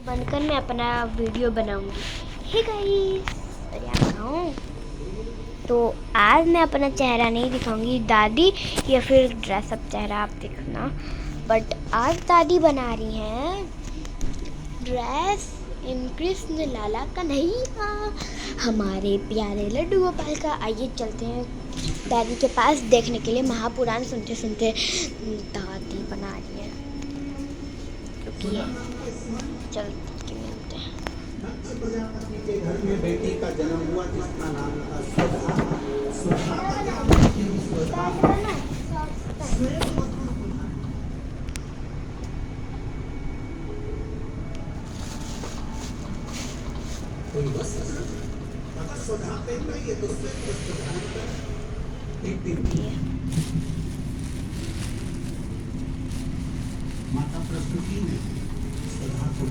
बनकर मैं अपना वीडियो बनाऊंगी। हे गाइस, अरे आप कहाँ हो? तो आज मैं अपना चेहरा नहीं दिखाऊंगी दादी या फिर ड्रेसअप चेहरा आप देखना, बट आज दादी बना रही हैं ड्रेस इन कृष्ण लाला कन्हैया, हमारे प्यारे लड्डू गोपाल का। आइए चलते हैं दादी के पास देखने के लिए। महापुराण सुनते सुनते दादी बना रही है, रुकिए चलते मिलते हैं। प्रजापति के घर में बेटी का जन्म हुआ जिसका नाम था कोई वस्त्र अगर सुधा पहन रही है तो श्वेत वस्त्र धारण कर। एक दिन माता प्रसूति ने सुधा को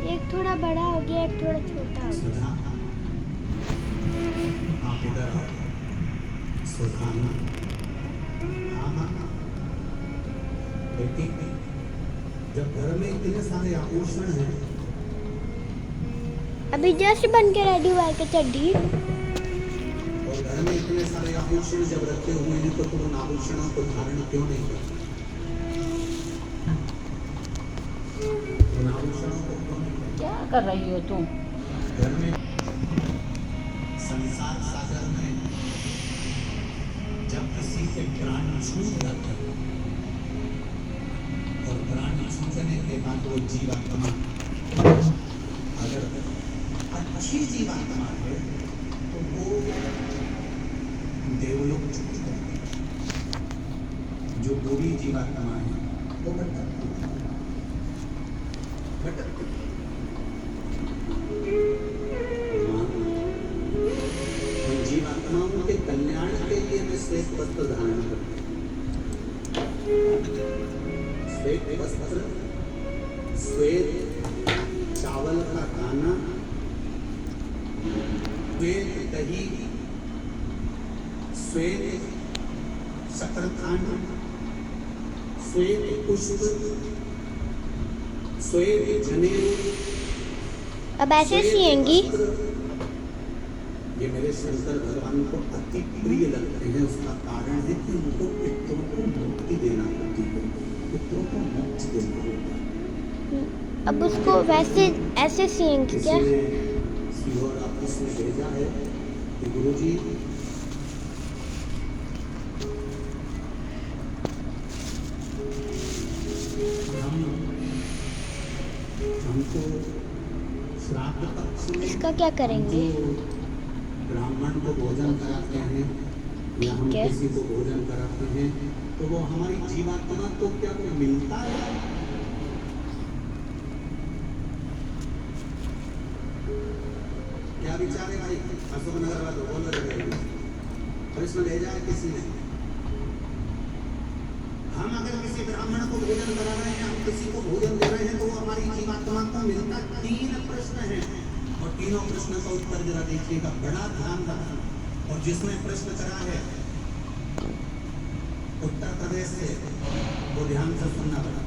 एक थोड़ा बड़ा हो गया, एक थोड़ा छोटा हो गया। आप इधर आओ। सुधाना बेटी, जब घर में इतने सारे आभूषण हैं, अभी जस्ट बन के रेडी हुआ के चड्डी, और घर में इतने सारे आभूषण जब रखे हुए हैं तो तुम उन आभूषणों को धारण क्यों नहीं करते? उन आभूषणों को क्यों नहीं करते? क्या कर रही हो तुम? घर में संसार सागर में जब किसी से प्राण छूट जाता है और प्राण छूटने के बाद वो जीवात्मा अगर अच्छी जीवात्मा है तो वो देवलोक छूट जाती है। जो बुरी जीवात्मा है वो भटकती है। जीवात्माओं के कल्याण के लिए मैं श्वेत वस्त्र धारण करती हूँ। श्वेत वस्त्र, श्वेत चावल का दाना, श्वेत दही, श्वेत शकरकंद, श्वेत पुष्प, श्वेत जनेऊ। अब ऐसे सिएंगी। ये मेरे शंकर भगवान को अति प्रिय लगते हैं। उसका कारण है कि उनको पितरों को मुक्ति देना पड़ती है, पितरों को मुक्ति देना होता है। अब उसको वैसे ऐसे सिएंगी क्या? और आपस में भेजा है कि गुरुजी हमको श्राद्ध पक्ष में इसका क्या करेंगे? ब्राह्मण को भोजन कराते हैं या हम किसी को भोजन कराते हैं तो वो हमारी जीवात्मा को क्या मिलता है? क्या विचार है भाई? अशोक नगर वालों बोल रहे हैं प्रश्न भेजा है किसी ने। हम अगर किसी ब्राह्मण को भोजन करा रहे हैं, हम किसी को भोजन दे रहे हैं तो वो हमारी जीवात्मा को मिलता। 3 प्रश्न हैं और तीनों प्रश्न का उत्तर जरा देखिएगा, बड़ा ध्यान रखना। और जिसने प्रश्न करा है उत्तर प्रदेश से, वो ध्यान से सुनना पड़ा।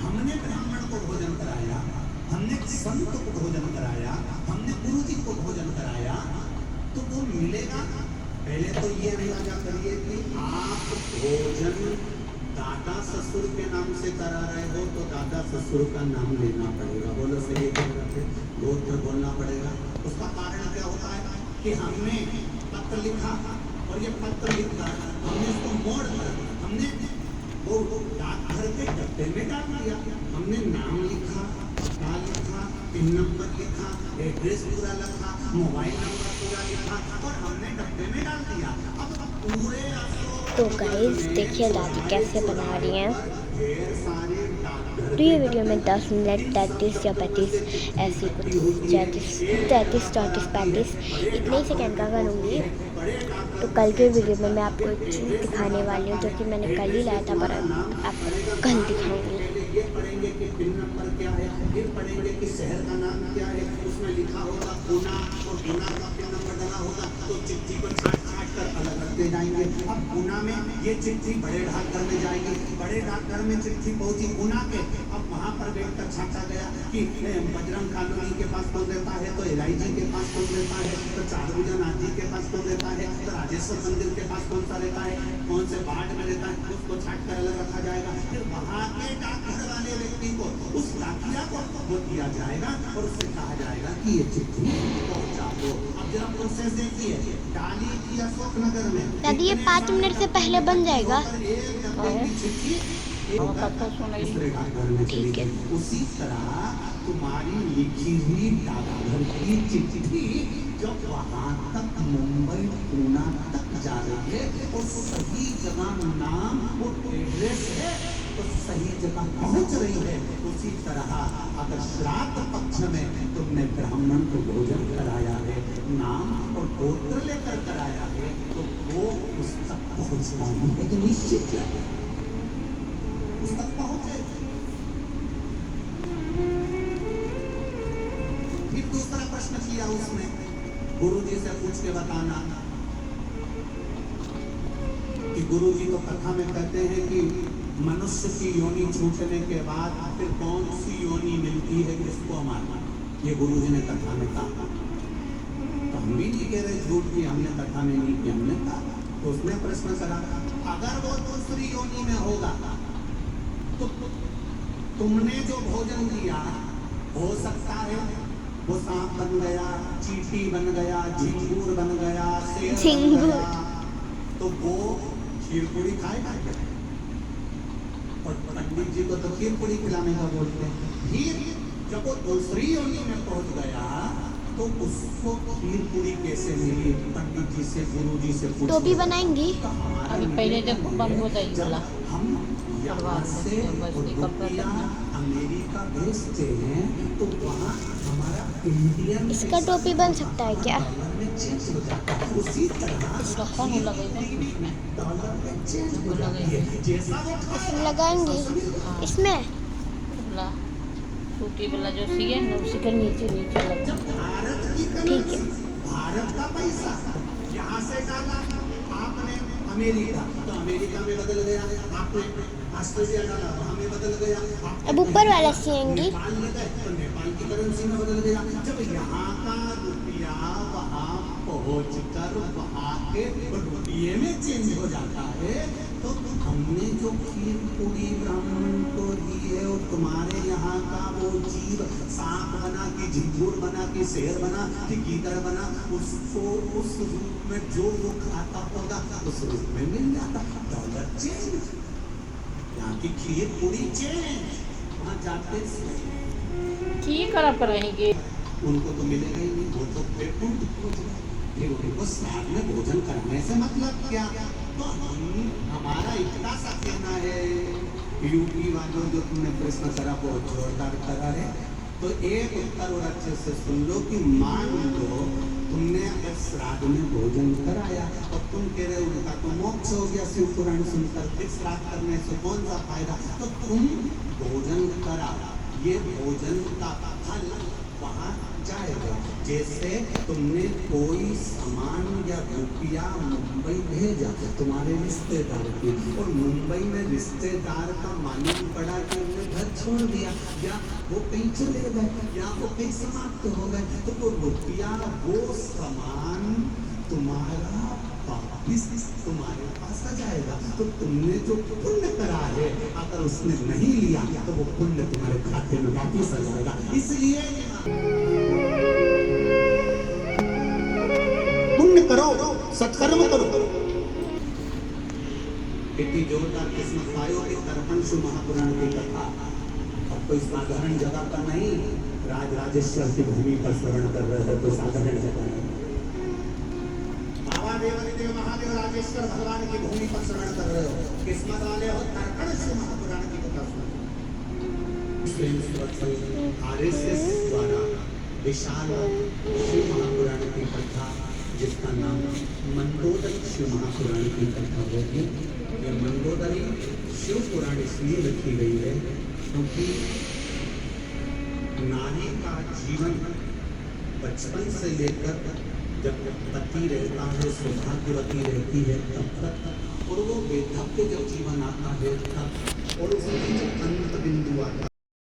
हमने ब्राह्मण को भोजन कराया, हमने संत को भोजन कराया, हमने गुरु जी को भोजन कराया, तो वो मिलेगा। पहले तो ये अंदाजा करिए कि आप भोजन दादा ससुर के नाम से करा रहे हो तो दादा ससुर का नाम लेना पड़ेगा। बोलो सही है, गोत्र बोलना पड़ेगा। उसका कारण क्या होता है कि हमने पत्र लिखा और ये पत्र लिखकर हमने उसको मोड़ कर हमने वो डाकघर के डब्बे में डाल दिया। हमने नाम लिखा, पता लिखा, पिन नंबर लिखा, एड्रेस पूरा लिखा, मोबाइल नंबर पूरा लिखा और हमने डब्बे में डाल दिया। अब पूरे तो गाइस देखिए दादी कैसे बना रही हैं। तो ये वीडियो में 10 मिनट 33 या 35 ऐसी कुछ 33, 34, 35 इतने ही सेकेंड का करूँगी। तो कल के वीडियो में मैं आपको एक चीज़ दिखाने वाली हूँ जो कि मैंने कल ही लाया था, पर आपको कल दिखाऊंगी। ये पढ़ेंगे कि पिन नंबर क्या है, फिर पढ़ेंगे कि शहर का नाम क्या है, उसमें लिखा होगा पूना और पूना का पिन नंबर डाला होगा तो चिट्ठी को छाट कर अलग रखते जाएंगे। अब पूना में ये चिट्ठी बड़े डाकघर में जाएगी, बड़े डाकघर में चिट्ठी पहुंची पूना के, अब कि बजरंग कॉलोनी के पास कौन रहता है, तो एलआईजी के पास कौन रहता है, तो चारूजा नाथ जी के पास कौन रहता है, तो राजेश्वर मंदिर के पास कौन सा रहता है, कौन से वार्ड में रहता है, उसको छाट कर अलग रखा जाएगा। फिर वहाँ के डाकघर वाले व्यक्ति को उस डाकिया को वो दिया जाएगा और उससे कहा जाएगा कि ये चिट्ठी पहुँचा दो। अब जरा प्रोसेस देखिए, डाली की अशोकनगर में दादी ये 5 मिनट से पहले बन जाएगा। ठीक है। उसी तरह तुम्हारी लिखी हुई डाकघर की चिट्ठी जब वहां तक मुंबई पूना तक जा रही है और सही जगह नाम और एड्रेस है तो सही जगह पहुंच रही है, उसी तरह अगर श्राद्ध पक्ष में तुमने ब्राह्मण को भोजन कराया है, नाम और गोत्र लेकर कराया है, तो वो उस तक पहुंचना ही एक निश्चित है, उस तक पहुंचे। फिर दूसरा प्रश्न किया उसने, गुरुजी से पूछ के बताना कि गुरुजी तो कथा में कहते हैं कि मनुष्य की योनि छूटने के बाद फिर कौन सी योनि मिलती है किसको मानना, ये गुरुजी ने कथा में कहा। तो हम भी नहीं कह रहे झूठ की, हमने कथा में नहीं की, हमने कहा। तो उसने प्रश्न करा, अगर वो दूसरी योनि में होगा तो तुमने जो भोजन दिया हो सकता है वो सांप बन गया, चींटी बन गया, झिंगूर बन गया, शेर बन गया, तो वो खीर पूरी खाएगा। और पंडित जी को तो खीर पूरी खिलाने का बोलते हैं। फिर जब वो दूसरी योनि में पहुंच गया तो उसको खीर पूरी कैसे मिली, पंडित जी से गुरु जी से पूछो। तो भी बनाएंगी अभी पहले जब बंद हो जाएगी बोला हम यहाँ से रुपया अमेरिका भेजते हैं तो वहाँ हमारा इंडियन इसका टोपी बन सकता है क्या? डॉलर में चेंज हो जाता है, उसी तरह इसका कौन लगेगा उसमें डॉलर में चेंज हो जाती है। जैसा वो इसमें लगाएंगे इसमें। बोला टूटी वाला जो सी है ना उसी के नीचे नीचे लग जब भारत की ठीक है। भारत का पैसा यहाँ से डाला आपने अमेरिका, तो अमेरिका में बदल गया, आपने ऑस्ट्रेलिया डाला वहाँ में बदल गया, अब ऊपर वाला सिएंगी। नेपाल में गए तो नेपाल की करेंसी में बदल गया। जब यहाँ का रुपया वहाँ पहुँच कर वहाँ के रुपये में चेंज हो जाता है, तो हमने जो खीर पूरी ब्राह्मण को दी है और तुम्हारे यहाँ का वो जीव सांप बना कि झिंगूर बना कि शेर बना कि गीदड़ बना, उसको उस रूप में जो वो खाता होगा उस रूप में मिल जाता। डॉलर चेंज, यहाँ की खीर पूरी चेंज, वहाँ जाते की करप रहेंगे उनको तो मिलेगा ही नहीं, वो तो पेट फिर उनको साथ में भोजन करने से मतलब क्या। तो हमारा इतना सा कहना है, यूपी वालों जो तुमने प्रश्न करा बहुत जोरदार करा है, तो एक उत्तर और अच्छे से सुन लो कि मान लो तुमने अगर श्राद्ध में भोजन कराया और तुम कह रहे उनका तो मोक्ष हो गया शिव पुराण सुनकर, फिर श्राद्ध करने से कौन सा फायदा, तो तुम भोजन करा, ये भोजन का फल वहाँ जाएगा। जैसे तुमने कोई सामान या रुपया मुंबई भेजा तुम्हारे रिश्तेदार की, और मुंबई में रिश्तेदार का मालूम पड़ा कि उन्होंने घर छोड़ दिया या वो कहीं चले गए या वो कहीं समाप्त हो गए, तो वो रुपया वो सामान तुम्हारा वापिस तुम्हारे पास आ जाएगा। तो तुमने जो पुण्य करा है अगर उसने नहीं लिया तो वो पुण्य तुम्हारे खाते में वापिस आ जाएगा। इसलिए पुण्य करो, सत्कर्म करो। इतनी जोरदार किस्मत पायो कि दर्पण शिव महापुराण की कथा अब कोई साधारण जगह पर नहीं, राजराजेश्वर की भूमि पर श्रवण कर रहे हैं, तो साधारण जगह नहीं। देव महादेव राजेश्वर भगवान की भूमि पर श्रवण कर रहे हो, किस्मत वाले हो, दर्पण शिव महापुराण की कथा सुनो। आरएसएस द्वारा विशाल शिव महापुराण की कथा जिसका नाम मंदोदरी शिव महापुराण की कथा होगी। ये मंदोदरी शिव पुराण इसलिए लिखी गई है क्योंकि नारी का जीवन बचपन से लेकर जब पति रहता है, सौभाग्यवती रहती है तब तक, और वो वृद्धाप्य जब जीवन आता है तब, और उसमें जब अंत बिंदु आता है